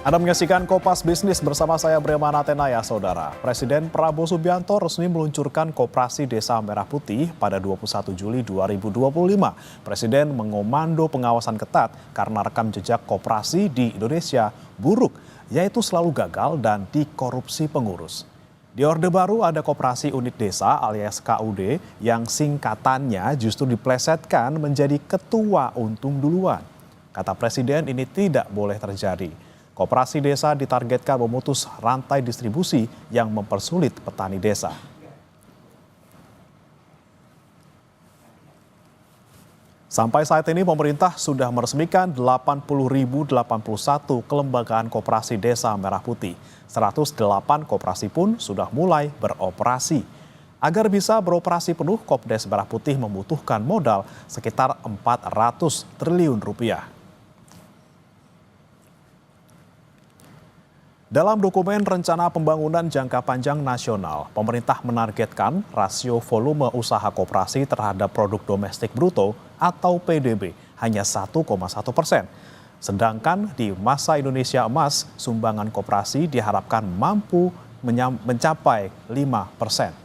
Anda menyaksikan Kompas Bisnis bersama saya Bremana Tenaya, Saudara. Presiden Prabowo Subianto resmi meluncurkan Koperasi Desa Merah Putih pada 21 Juli 2025. Presiden mengomando pengawasan ketat karena rekam jejak koperasi di Indonesia buruk, yaitu selalu gagal dan dikorupsi pengurus. Di Orde Baru ada Koperasi Unit Desa alias KUD yang singkatannya justru diplesetkan menjadi Ketua Untung Duluan. Kata Presiden ini tidak boleh terjadi. Koperasi desa ditargetkan memutus rantai distribusi yang mempersulit petani desa. Sampai saat ini pemerintah sudah meresmikan 80.081 kelembagaan koperasi desa Merah Putih. 108 koperasi pun sudah mulai beroperasi. Agar bisa beroperasi penuh, Kopdes Merah Putih membutuhkan modal sekitar 400 triliun rupiah. Dalam dokumen Rencana Pembangunan Jangka Panjang Nasional, pemerintah menargetkan rasio volume usaha koperasi terhadap produk domestik bruto atau PDB hanya 1,1%. Sedangkan di masa Indonesia Emas, sumbangan koperasi diharapkan mampu mencapai 5%.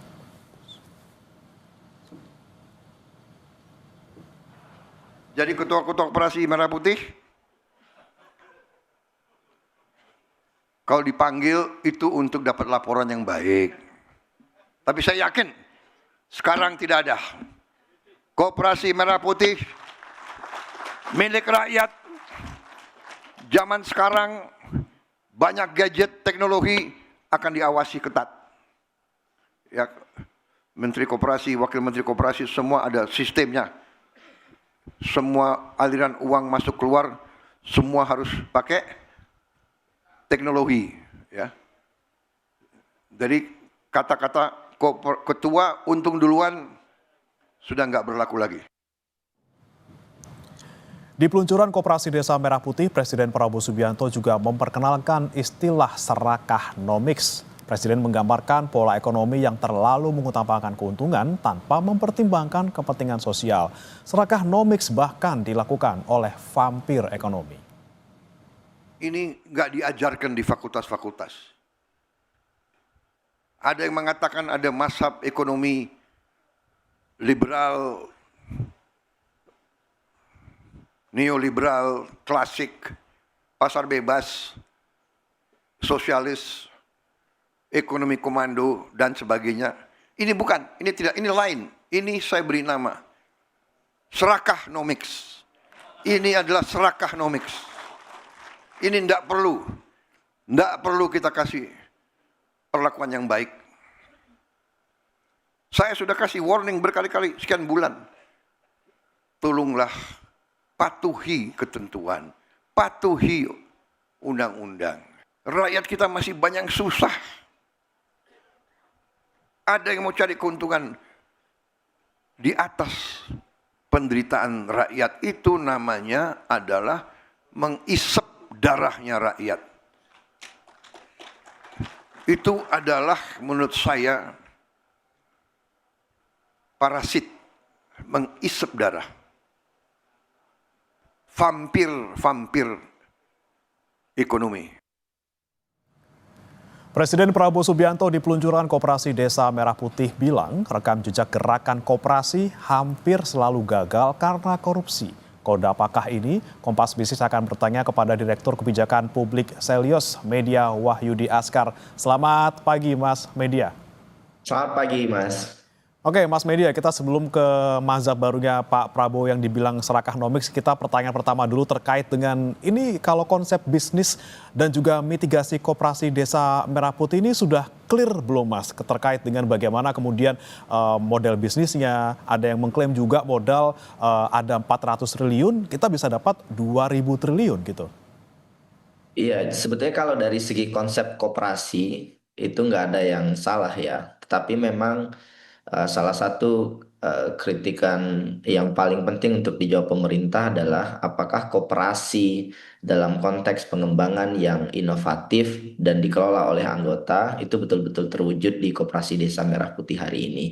Jadi ketua-ketua koperasi Merah Putih, kalau dipanggil itu untuk dapat laporan yang baik. Tapi saya yakin sekarang tidak ada. Koperasi Merah Putih milik rakyat. Zaman sekarang banyak gadget teknologi akan diawasi ketat. Ya, Menteri Koperasi, Wakil Menteri Koperasi semua ada sistemnya. Semua aliran uang masuk keluar semua harus pakai teknologi, ya. Jadi kata-kata ketua untung duluan sudah nggak berlaku lagi. Di peluncuran Koperasi Desa Merah Putih, Presiden Prabowo Subianto juga memperkenalkan istilah serakahnomics. Presiden menggambarkan pola ekonomi yang terlalu mengutamakan keuntungan tanpa mempertimbangkan kepentingan sosial. Serakahnomics bahkan dilakukan oleh vampir ekonomi. Ini nggak diajarkan di fakultas-fakultas. Ada yang mengatakan ada mazhab ekonomi liberal, neoliberal, klasik, pasar bebas, sosialis, ekonomi komando, dan sebagainya. Ini bukan, ini tidak, ini lain. Ini saya beri nama serakahnomics. Ini adalah serakahnomics. Ini tidak perlu kita kasih perlakuan yang baik. Saya sudah kasih warning berkali-kali sekian bulan. Tolonglah patuhi ketentuan, patuhi undang-undang. Rakyat kita masih banyak yang susah. Ada yang mau cari keuntungan di atas penderitaan rakyat. Itu namanya adalah mengisep darahnya rakyat. Itu adalah menurut saya parasit, mengisep darah. Vampir ekonomi. Presiden Prabowo Subianto di peluncuran Koperasi Desa Merah Putih bilang rekam jejak gerakan koperasi hampir selalu gagal karena korupsi. Kode apakah ini? Kompas Bisnis akan bertanya kepada Direktur Kebijakan Publik Selyos Media Wahyudi Askar. Selamat pagi Mas Media. Selamat pagi Mas. Oke Mas Media, kita sebelum ke mazhab barunya Pak Prabowo yang dibilang serakahnomics, kita pertanyaan pertama dulu terkait dengan ini kalau konsep bisnis dan juga mitigasi koperasi Desa Merah Putih ini sudah clear belum Mas? Terkait dengan bagaimana kemudian model bisnisnya, ada yang mengklaim juga modal ada 400 triliun, kita bisa dapat 2.000 triliun gitu. Iya, sebetulnya kalau dari segi konsep koperasi itu nggak ada yang salah ya. Tetapi memang salah satu kritikan yang paling penting untuk dijawab pemerintah adalah apakah koperasi dalam konteks pengembangan yang inovatif dan dikelola oleh anggota itu betul-betul terwujud di Koperasi Desa Merah Putih hari ini.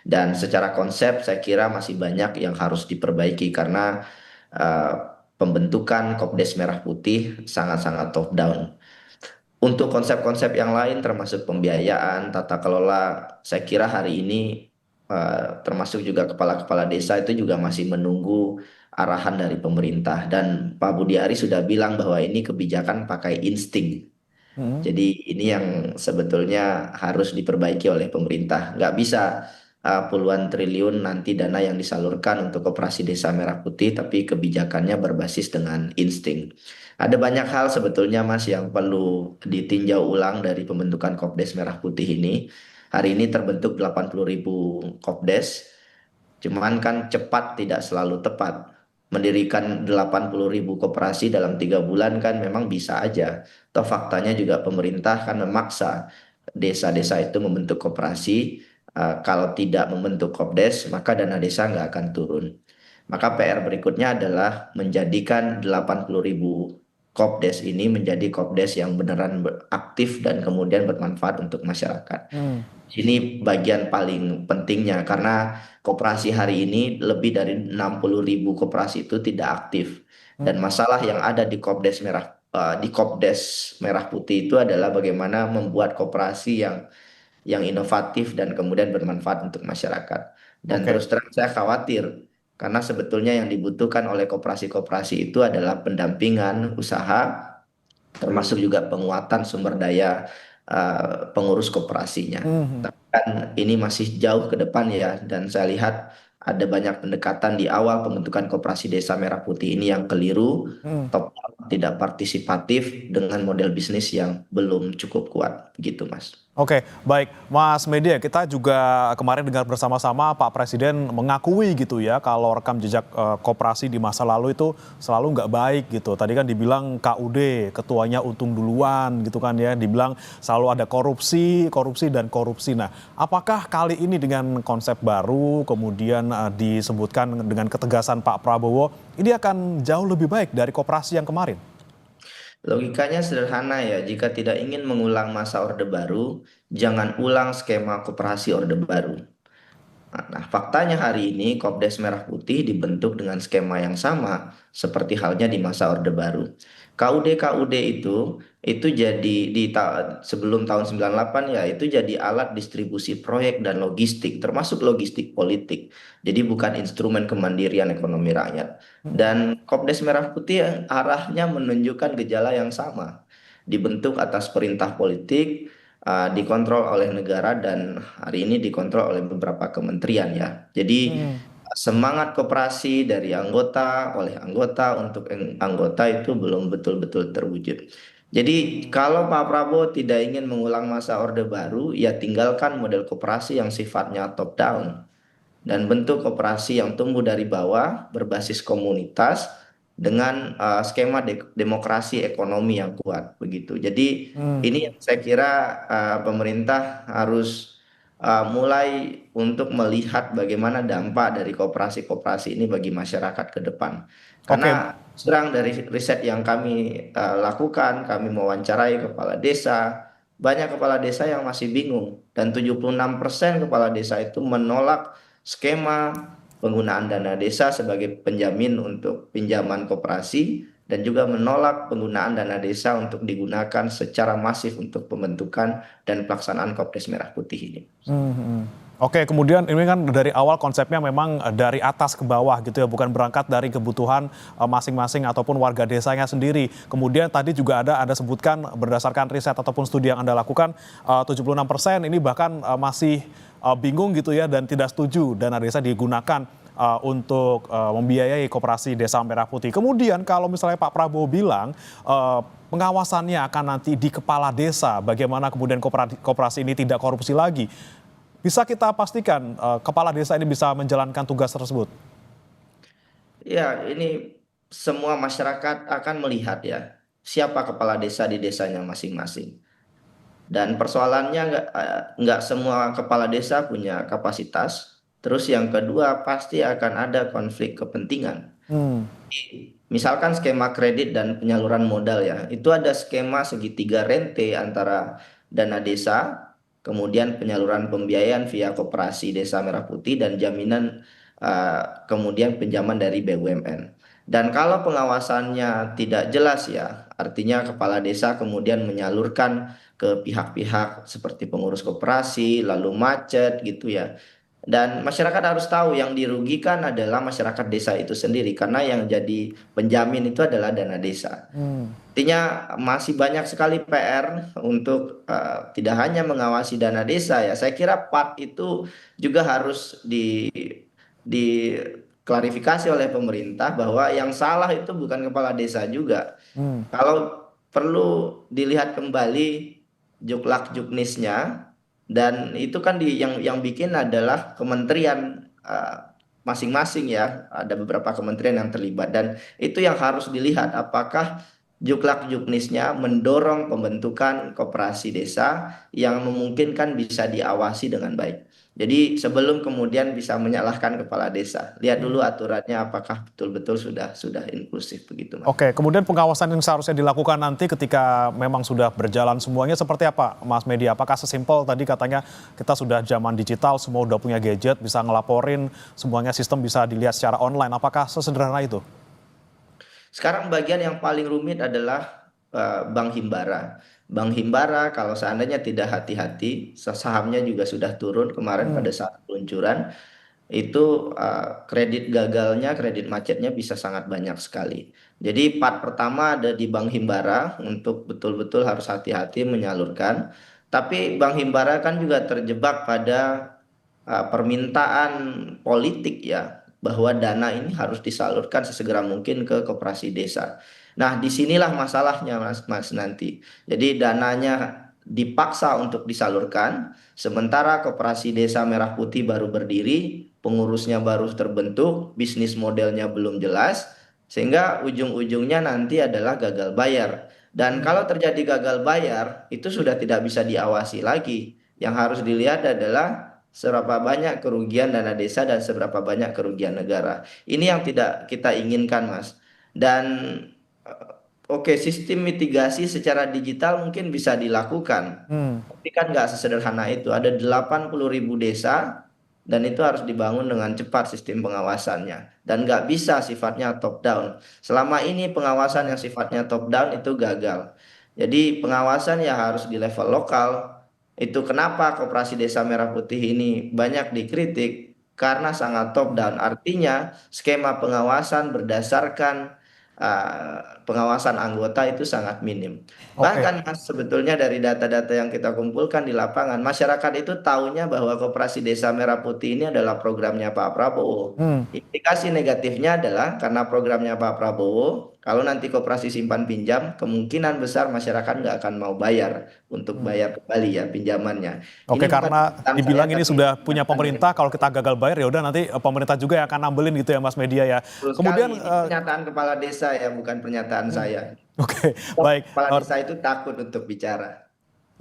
Dan secara konsep saya kira masih banyak yang harus diperbaiki karena pembentukan Kopdes Merah Putih sangat-sangat top down. Untuk konsep-konsep yang lain termasuk pembiayaan, tata kelola, saya kira hari ini termasuk juga kepala-kepala desa itu juga masih menunggu arahan dari pemerintah. Dan Pak Budi Ari sudah bilang bahwa ini kebijakan pakai insting. Mm. Jadi ini yang sebetulnya harus diperbaiki oleh pemerintah. Nggak bisa puluhan triliun nanti dana yang disalurkan untuk operasi Desa Merah Putih, tapi kebijakannya berbasis dengan insting. Ada banyak hal sebetulnya Mas yang perlu ditinjau ulang dari pembentukan Kopdes Merah Putih ini. Hari ini terbentuk 80.000 Kopdes, cuman kan cepat tidak selalu tepat. Mendirikan 80.000 koperasi dalam 3 bulan kan memang bisa aja. Toh faktanya juga pemerintah kan memaksa desa-desa itu membentuk koperasi. Kalau tidak membentuk Kopdes, maka dana desa nggak akan turun. Maka PR berikutnya adalah menjadikan 80.000 Kopdes ini menjadi Kopdes yang beneran aktif dan kemudian bermanfaat untuk masyarakat. Hmm. Ini bagian paling pentingnya karena koperasi hari ini lebih dari 60.000 koperasi itu tidak aktif. Dan masalah yang ada di Kopdes Merah Putih itu adalah bagaimana membuat koperasi yang inovatif dan kemudian bermanfaat untuk masyarakat. Dan Oke. terus terang saya khawatir karena sebetulnya yang dibutuhkan oleh koperasi-koperasi itu adalah pendampingan usaha termasuk juga penguatan sumber daya pengurus koperasinya. Mhm. Tapi kan ini masih jauh ke depan ya, dan saya lihat ada banyak pendekatan di awal pembentukan koperasi Desa Merah Putih ini yang keliru, Mhm. top down, tidak partisipatif dengan model bisnis yang belum cukup kuat, begitu Mas. Oke, baik, Mas Media, kita juga kemarin dengar bersama-sama Pak Presiden mengakui gitu ya kalau rekam jejak koperasi di masa lalu itu selalu nggak baik gitu. Tadi kan dibilang KUD, ketuanya untung duluan gitu kan ya, dibilang selalu ada korupsi, korupsi dan korupsi. Nah, apakah kali ini dengan konsep baru kemudian disebutkan dengan ketegasan Pak Prabowo, ini akan jauh lebih baik dari koperasi yang kemarin? Logikanya sederhana ya, jika tidak ingin mengulang masa Orde Baru, jangan ulang skema koperasi Orde Baru. Nah, faktanya hari ini Kopdes Merah Putih dibentuk dengan skema yang sama seperti halnya di masa Orde Baru. KUD-KUD itu jadi sebelum tahun 98 ya, itu jadi alat distribusi proyek dan logistik termasuk logistik politik. Jadi bukan instrumen kemandirian ekonomi rakyat. Dan Kopdes Merah Putih arahnya menunjukkan gejala yang sama. Dibentuk atas perintah politik, dikontrol oleh negara dan hari ini dikontrol oleh beberapa kementerian ya. Jadi Hmm. semangat koperasi dari anggota oleh anggota untuk anggota itu belum betul-betul terwujud. Jadi kalau Pak Prabowo tidak ingin mengulang masa Orde Baru, ya tinggalkan model koperasi yang sifatnya top down dan bentuk koperasi yang tumbuh dari bawah berbasis komunitas dengan skema demokrasi ekonomi yang kuat begitu. Jadi Hmm. ini yang saya kira pemerintah harus mulai untuk melihat bagaimana dampak dari koperasi-koperasi ini bagi masyarakat ke depan. Oke. Karena serang dari riset yang kami lakukan, kami mewawancarai kepala desa, banyak kepala desa yang masih bingung dan 76% kepala desa itu menolak skema penggunaan dana desa sebagai penjamin untuk pinjaman koperasi dan juga menolak penggunaan dana desa untuk digunakan secara masif untuk pembentukan dan pelaksanaan Kopdes Merah Putih ini. Mhm. Oke, kemudian ini kan dari awal konsepnya memang dari atas ke bawah gitu ya, bukan berangkat dari kebutuhan masing-masing ataupun warga desanya sendiri. Kemudian tadi juga ada sebutkan berdasarkan riset ataupun studi yang Anda lakukan, 76% ini bahkan masih bingung gitu ya dan tidak setuju dana desa digunakan untuk membiayai koperasi Desa Merah Putih. Kemudian kalau misalnya Pak Prabowo bilang pengawasannya akan nanti di kepala desa, bagaimana kemudian koperasi ini tidak korupsi lagi. Bisa kita pastikan kepala desa ini bisa menjalankan tugas tersebut? Ya, ini semua masyarakat akan melihat ya siapa kepala desa di desanya masing-masing. Dan persoalannya nggak semua kepala desa punya kapasitas. Terus yang kedua pasti akan ada konflik kepentingan. Hmm. Misalkan skema kredit dan penyaluran modal ya, itu ada skema segitiga rente antara dana desa, kemudian penyaluran pembiayaan via koperasi Desa Merah Putih dan jaminan kemudian pinjaman dari BUMN. Dan kalau pengawasannya tidak jelas ya, Artinya kepala desa kemudian menyalurkan ke pihak-pihak seperti pengurus koperasi, lalu macet gitu ya. Dan masyarakat harus tahu yang dirugikan adalah masyarakat desa itu sendiri karena yang jadi penjamin itu adalah dana desa. Hmm. Artinya masih banyak sekali PR untuk tidak hanya mengawasi dana desa ya. Saya kira part itu juga harus diklarifikasi oleh pemerintah bahwa yang salah itu bukan kepala desa juga. Hmm. Kalau perlu dilihat kembali juklak juknisnya dan itu kan yang bikin adalah kementerian masing-masing ya. Ada beberapa kementerian yang terlibat dan itu yang harus dilihat apakah juklak juknisnya mendorong pembentukan koperasi desa yang memungkinkan bisa diawasi dengan baik. Jadi sebelum kemudian bisa menyalahkan kepala desa, lihat dulu aturannya apakah betul-betul sudah inklusif begitu, Mas. Oke, kemudian pengawasan yang seharusnya dilakukan nanti ketika memang sudah berjalan semuanya seperti apa, Mas Medi? Apakah sesimpel tadi katanya kita sudah zaman digital, semua udah punya gadget, bisa ngelaporin, semuanya sistem bisa dilihat secara online. Apakah sesederhana itu? Sekarang bagian yang paling rumit adalah Bank Himbara. Bank Himbara kalau seandainya tidak hati-hati, sahamnya juga sudah turun kemarin Hmm. pada saat peluncuran, itu kredit gagalnya, kredit macetnya bisa sangat banyak sekali. Jadi part pertama ada di Bank Himbara untuk betul-betul harus hati-hati menyalurkan. Tapi Bank Himbara kan juga terjebak pada permintaan politik ya bahwa dana ini harus disalurkan sesegera mungkin ke koperasi desa. Nah, disinilah masalahnya Mas nanti. Jadi dananya dipaksa untuk disalurkan, sementara koperasi desa Merah Putih baru berdiri, pengurusnya baru terbentuk, bisnis modelnya belum jelas, sehingga ujung-ujungnya nanti adalah gagal bayar. Dan kalau terjadi gagal bayar, itu sudah tidak bisa diawasi lagi. Yang harus dilihat adalah seberapa banyak kerugian dana desa dan seberapa banyak kerugian negara. Ini yang tidak kita inginkan, Mas. Dan eh, oke, sistem mitigasi secara digital mungkin bisa dilakukan. Hmm. Tapi kan nggak sesederhana itu. Ada 80.000 desa dan itu harus dibangun dengan cepat sistem pengawasannya. Dan nggak bisa sifatnya top down. Selama ini pengawasan yang sifatnya top down itu gagal. Jadi pengawasan ya harus di level lokal. Itu kenapa Koperasi Desa Merah Putih ini banyak dikritik karena sangat top down. Artinya skema pengawasan berdasarkan pengawasan anggota itu sangat minim. Oke. Bahkan Mas, sebetulnya dari data-data yang kita kumpulkan di lapangan, masyarakat itu taunya bahwa Koperasi Desa Merah Putih ini adalah programnya Pak Prabowo. Hmm. Implikasi negatifnya adalah karena programnya Pak Prabowo, kalau nanti koperasi simpan pinjam, kemungkinan besar masyarakat nggak akan mau bayar untuk Hmm. bayar kembali ya pinjamannya. Oke, Ini bukan karena pernyataan saya, dibilang ini tapi sudah punya pernyataan dari pemerintah, kalau kita gagal bayar ya udah nanti pemerintah juga yang akan nambelin gitu ya, Mas Media ya. betul sekali. Kemudian, Ini pernyataan kepala desa ya, bukan pernyataan hmm, saya. oke, baik. Kepala desa itu takut untuk bicara.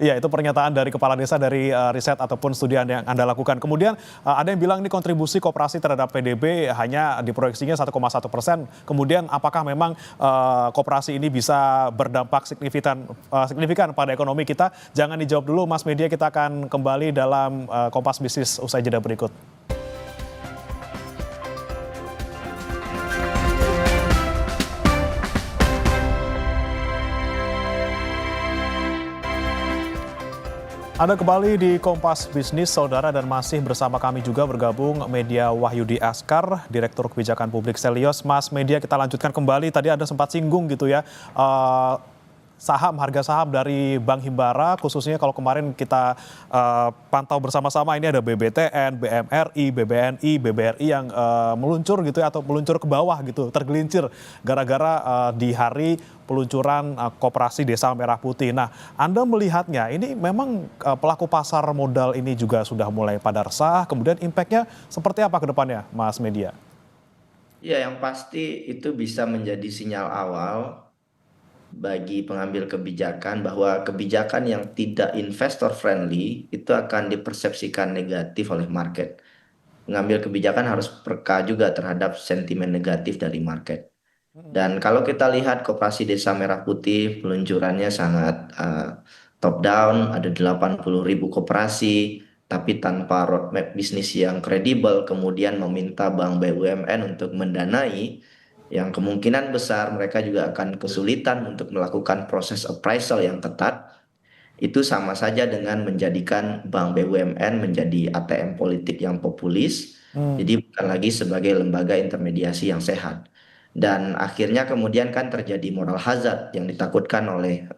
Iya, itu pernyataan dari kepala desa dari riset ataupun studi yang Anda lakukan. Kemudian ada yang bilang ini kontribusi koperasi terhadap PDB hanya diproyeksinya 1,1%. Kemudian apakah memang koperasi ini bisa berdampak signifikan pada ekonomi kita? Jangan dijawab dulu, Mas Media. Kita akan kembali dalam Kompas Bisnis usai jeda berikut. Anda kembali di Kompas Bisnis, Saudara, dan masih bersama kami juga bergabung Media Wahyudi Askar, Direktur Kebijakan Publik Selyos. Mas Media, kita lanjutkan kembali. Tadi Anda sempat singgung gitu ya, harga saham dari Bank Himbara, khususnya kalau kemarin kita pantau bersama-sama, ini ada BBTN, BMRI, BBNI, BBRI yang meluncur gitu ya, atau meluncur ke bawah gitu, tergelincir gara-gara di hari peluncuran Koperasi Desa Merah Putih. Nah, Anda melihatnya ini memang pelaku pasar modal ini juga sudah mulai pada resah, kemudian impact-nya seperti apa ke depannya, Mas Media? Ya, yang pasti itu bisa menjadi sinyal awal bagi pengambil kebijakan bahwa kebijakan yang tidak investor friendly itu akan dipersepsikan negatif oleh market. Pengambil kebijakan harus peka juga terhadap sentimen negatif dari market. Dan kalau kita lihat Koperasi Desa Merah Putih, peluncurannya sangat top down, ada 80.000 koperasi, tapi tanpa roadmap bisnis yang kredibel, kemudian meminta bank BUMN untuk mendanai, yang kemungkinan besar mereka juga akan kesulitan untuk melakukan proses appraisal yang ketat, itu sama saja dengan menjadikan Bank BUMN menjadi ATM politik yang populis, Hmm, jadi bukan lagi sebagai lembaga intermediasi yang sehat. Dan akhirnya kemudian kan terjadi moral hazard yang ditakutkan oleh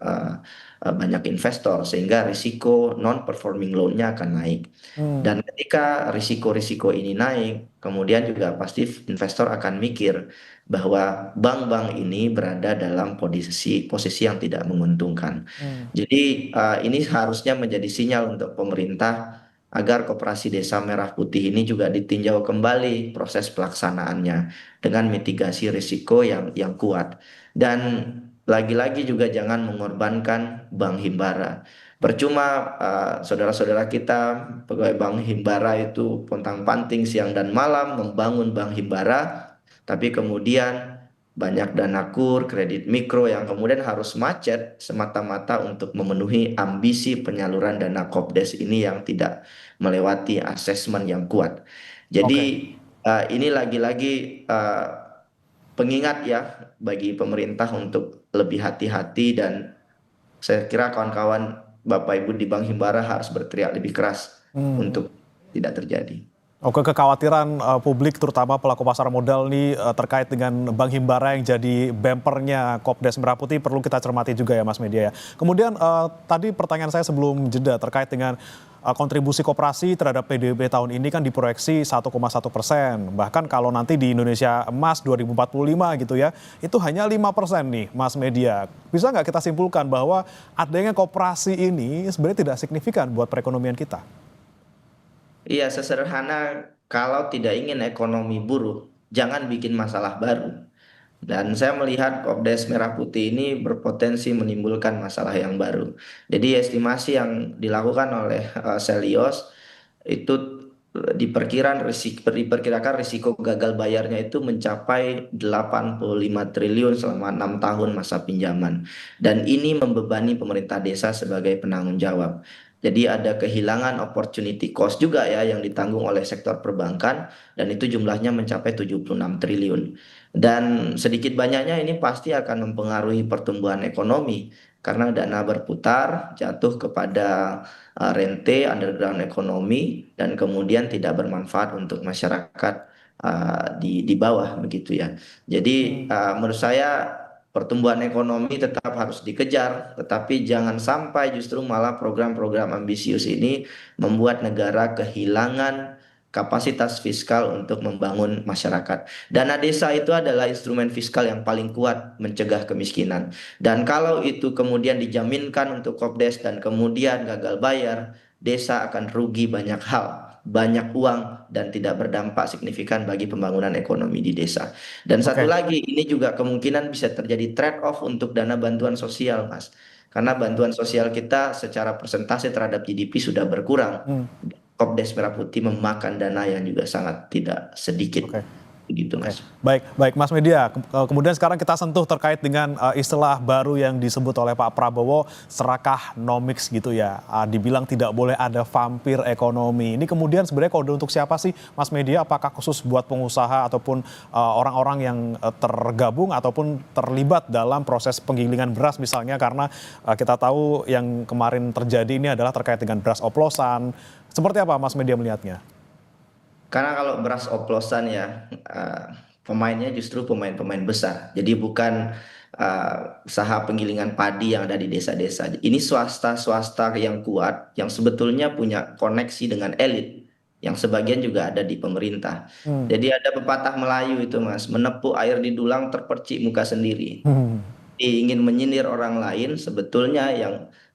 banyak investor, sehingga risiko non-performing loan-nya akan naik. hmm, Dan ketika risiko-risiko ini naik, kemudian juga pasti investor akan mikir bahwa bank-bank ini berada dalam posisi posisi yang tidak menguntungkan. hmm. Jadi ini harusnya menjadi sinyal untuk pemerintah agar Koperasi Desa Merah Putih ini juga ditinjau kembali proses pelaksanaannya dengan mitigasi risiko yang kuat. Dan lagi-lagi juga jangan mengorbankan Bank Himbara. Percuma saudara-saudara kita pegawai Bank Himbara itu pontang-panting siang dan malam membangun Bank Himbara, tapi kemudian banyak dana kur, kredit mikro yang kemudian harus macet semata-mata untuk memenuhi ambisi penyaluran dana Kopdes ini yang tidak melewati asesmen yang kuat. Jadi Oke. ini lagi-lagi pengingat ya bagi pemerintah untuk lebih hati-hati, dan saya kira kawan-kawan Bapak Ibu di Bank Himbara harus berteriak lebih keras Hmm. untuk tidak terjadi. Oke, kekhawatiran publik terutama pelaku pasar modal nih terkait dengan Bank Himbara yang jadi bempernya Kopdes Merah Putih perlu kita cermati juga ya Mas Media ya. Kemudian tadi pertanyaan saya sebelum jeda terkait dengan kontribusi koperasi terhadap PDB tahun ini kan diproyeksi 1,1%. Bahkan kalau nanti di Indonesia Emas 2045 gitu ya, itu hanya 5% nih Mas Media. Bisa nggak kita simpulkan bahwa adanya koperasi ini sebenarnya tidak signifikan buat perekonomian kita? Iya, sesederhana kalau tidak ingin ekonomi buruk, jangan bikin masalah baru. Dan saya melihat Kopdes Merah Putih ini berpotensi menimbulkan masalah yang baru. Jadi estimasi yang dilakukan oleh Selios itu diperkirakan risiko gagal bayarnya itu mencapai 85 triliun selama 6 tahun masa pinjaman. Dan ini membebani pemerintah desa sebagai penanggung jawab. Jadi ada kehilangan opportunity cost juga ya yang ditanggung oleh sektor perbankan, dan itu jumlahnya mencapai 76 triliun. Dan sedikit banyaknya ini pasti akan mempengaruhi pertumbuhan ekonomi karena dana berputar jatuh kepada rente underground ekonomi dan kemudian tidak bermanfaat untuk masyarakat di bawah begitu ya. Jadi menurut saya pertumbuhan ekonomi tetap harus dikejar, tetapi jangan sampai justru malah program-program ambisius ini membuat negara kehilangan kapasitas fiskal untuk membangun masyarakat. Dana desa itu adalah instrumen fiskal yang paling kuat mencegah kemiskinan. Dan kalau itu kemudian dijaminkan untuk Kopdes dan kemudian gagal bayar, desa akan rugi banyak hal, banyak uang, dan tidak berdampak signifikan bagi pembangunan ekonomi di desa. Dan satu Oke. lagi, ini juga kemungkinan bisa terjadi trade off untuk dana bantuan sosial, Mas. Karena bantuan sosial kita secara persentase terhadap GDP sudah berkurang. Hmm. Kopdes Merah Putih memakan dana yang juga sangat tidak sedikit. Oke. Begitu, Oke, Mas. baik, baik Mas Media. Kemudian sekarang kita sentuh terkait dengan istilah baru yang disebut oleh Pak Prabowo, serakah nomics gitu ya. Dibilang tidak boleh ada vampir ekonomi. Ini kemudian sebenarnya kode untuk siapa sih Mas Media? Apakah khusus buat pengusaha ataupun orang-orang yang tergabung ataupun terlibat dalam proses penggilingan beras misalnya? Karena kita tahu yang kemarin terjadi ini adalah terkait dengan beras oplosan. Seperti apa Mas Media melihatnya? Karena kalau beras oplosan ya, pemainnya justru pemain-pemain besar. Jadi bukan usaha penggilingan padi yang ada di desa-desa. Ini swasta-swasta yang kuat, yang sebetulnya punya koneksi dengan elit, yang sebagian juga ada di pemerintah. Hmm. Jadi ada pepatah Melayu itu, Mas, menepuk air di dulang terpercik muka sendiri. Hmm. Ingin menyindir orang lain, sebetulnya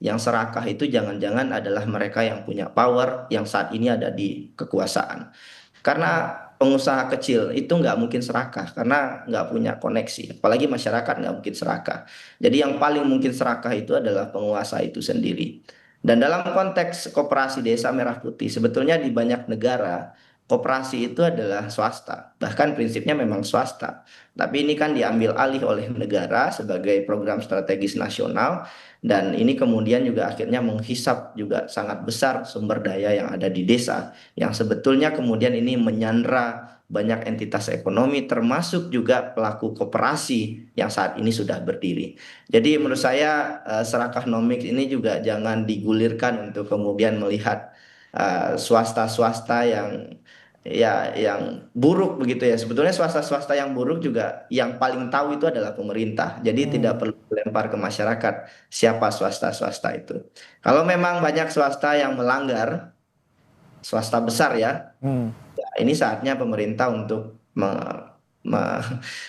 yang serakah itu jangan-jangan adalah mereka yang punya power yang saat ini ada di kekuasaan. Karena pengusaha kecil itu nggak mungkin serakah karena nggak punya koneksi, apalagi masyarakat nggak mungkin serakah. Jadi yang paling mungkin serakah itu adalah penguasa itu sendiri. Dan dalam konteks koperasi Desa Merah Putih, sebetulnya di banyak negara koperasi itu adalah swasta, bahkan prinsipnya memang swasta. Tapi ini kan diambil alih oleh negara sebagai program strategis nasional, dan ini kemudian juga akhirnya menghisap juga sangat besar sumber daya yang ada di desa, yang sebetulnya kemudian ini menyandra banyak entitas ekonomi termasuk juga pelaku koperasi yang saat ini sudah berdiri. Jadi menurut saya serakah nomik ini juga jangan digulirkan untuk kemudian melihat swasta-swasta yang yang buruk begitu ya. Sebetulnya swasta-swasta yang buruk juga yang paling tahu itu adalah pemerintah. Jadi tidak perlu dilempar ke masyarakat siapa swasta-swasta itu. Kalau memang banyak swasta yang melanggar, swasta besar ya, Hmm. ya, ini saatnya pemerintah untuk me-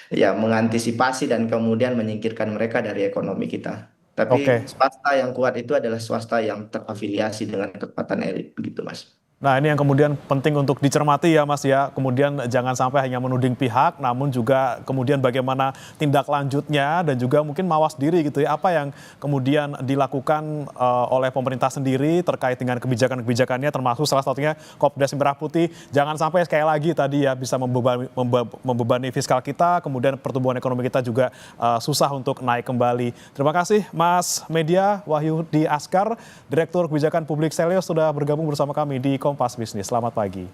ya mengantisipasi dan kemudian menyingkirkan mereka dari ekonomi kita. Tapi Oke. swasta yang kuat itu adalah swasta yang terafiliasi dengan kekuatan elit begitu, Mas. Nah, ini yang kemudian penting untuk dicermati ya Mas ya. Kemudian jangan sampai hanya menuding pihak, namun juga kemudian bagaimana tindak lanjutnya dan juga mungkin mawas diri gitu ya. Apa yang kemudian dilakukan oleh pemerintah sendiri terkait dengan kebijakan-kebijakannya, termasuk salah satunya Kopdarnas Merah Putih. Jangan sampai sekali lagi tadi ya bisa membebani fiskal kita, kemudian pertumbuhan ekonomi kita juga susah untuk naik kembali. Terima kasih Mas Media Wahyudi Askar, Direktur Kebijakan Publik Selios sudah bergabung bersama kami di Kompas Bisnis. Selamat pagi.